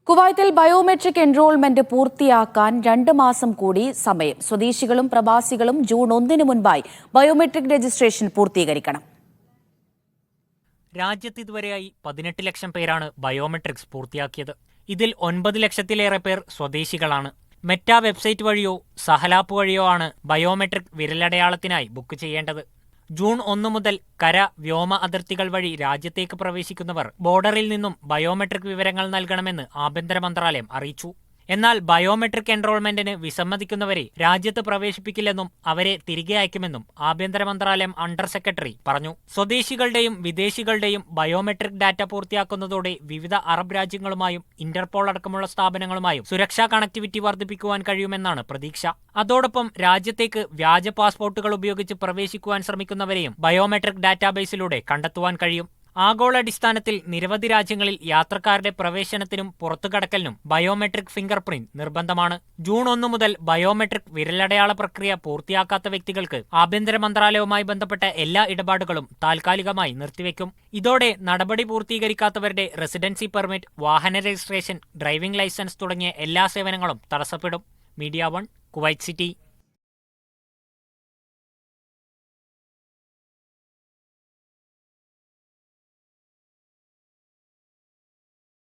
കുവൈത്തിൽ biometric enrolment പൂർത്തിയാക്കാൻ 2 മാസം കൂടി സമയം. സ്വദേശികളും പ്രവാസികളും ജൂൺ 1 മുൻപായി ബയോമെട്രിക് രജിസ്ട്രേഷൻ പൂർത്തീകരിക്കണം. രാജ്യത്ത് ഇതുവരെയായി 18 ലക്ഷം പേരാണ് ബയോമെട്രിക്സ് പൂർത്തിയാക്കിയത്. ഇതിൽ 9 ലക്ഷത്തിലേറെ പേർ സ്വദേശികളാണ്. മെറ്റ വെബ്സൈറ്റ് വഴിയോ സഹലാപ്പ് വഴിയോ ആണ് ബയോമെട്രിക് വിരലടയാളത്തിനായി ബുക്ക് ചെയ്യേണ്ടത്. ജൂൺ 1 മുതൽ കര, വ്യോമ അതിർത്തികൾ വഴി രാജ്യത്തേക്ക് പ്രവേശിക്കുന്നവർ ബോർഡറിൽ നിന്നും ബയോമെട്രിക് വിവരങ്ങൾ നൽകണമെന്ന് ആഭ്യന്തര മന്ത്രാലയം അറിയിച്ചു. എന്നാൽ ബയോമെട്രിക് എൻറോൾമെന്റിന് വിസമ്മതിക്കുന്നവരെ രാജ്യത്ത് പ്രവേശിപ്പിക്കില്ലെന്നും അവരെ തിരികെ അയക്കുമെന്നും ആഭ്യന്തര മന്ത്രാലയം അണ്ടർ സെക്രട്ടറി പറഞ്ഞു. സ്വദേശികളുടെയും വിദേശികളുടെയും ബയോമെട്രിക് ഡാറ്റ പൂർത്തിയാക്കുന്നതോടെ വിവിധ അറബ് രാജ്യങ്ങളുമായും ഇന്റർപോൾ അടക്കമുള്ള സ്ഥാപനങ്ങളുമായും സുരക്ഷാ കണക്ടിവിറ്റി വർദ്ധിപ്പിക്കുവാൻ കഴിയുമെന്നാണ് പ്രതീക്ഷ. അതോടൊപ്പം രാജ്യത്തേക്ക് വ്യാജ പാസ്പോർട്ടുകൾ ഉപയോഗിച്ച് പ്രവേശിക്കുവാൻ ശ്രമിക്കുന്നവരെയും ബയോമെട്രിക് ഡാറ്റാബേസിലൂടെ കണ്ടെത്തുവാൻ കഴിയും. ആഗോളാടിസ്ഥാനത്തിൽ നിരവധി രാജ്യങ്ങളിൽ യാത്രക്കാരുടെ പ്രവേശനത്തിനും പുറത്തുകടക്കലിനും ബയോമെട്രിക് ഫിംഗർ പ്രിന്റ് നിർബന്ധമാണ്. ജൂൺ 1 മുതൽ ബയോമെട്രിക് വിരലടയാള പ്രക്രിയ പൂർത്തിയാക്കാത്ത വ്യക്തികൾക്ക് ആഭ്യന്തര മന്ത്രാലയവുമായി ബന്ധപ്പെട്ട എല്ലാ ഇടപാടുകളും താൽക്കാലികമായി നിർത്തിവെക്കും. ഇതോടെ നടപടി പൂർത്തീകരിക്കാത്തവരുടെ റെസിഡൻസി പെർമിറ്റ്, വാഹന രജിസ്ട്രേഷൻ, ഡ്രൈവിംഗ് ലൈസൻസ് തുടങ്ങിയ എല്ലാ സേവനങ്ങളും തടസ്സപ്പെടും. Media 1, Kuwait city.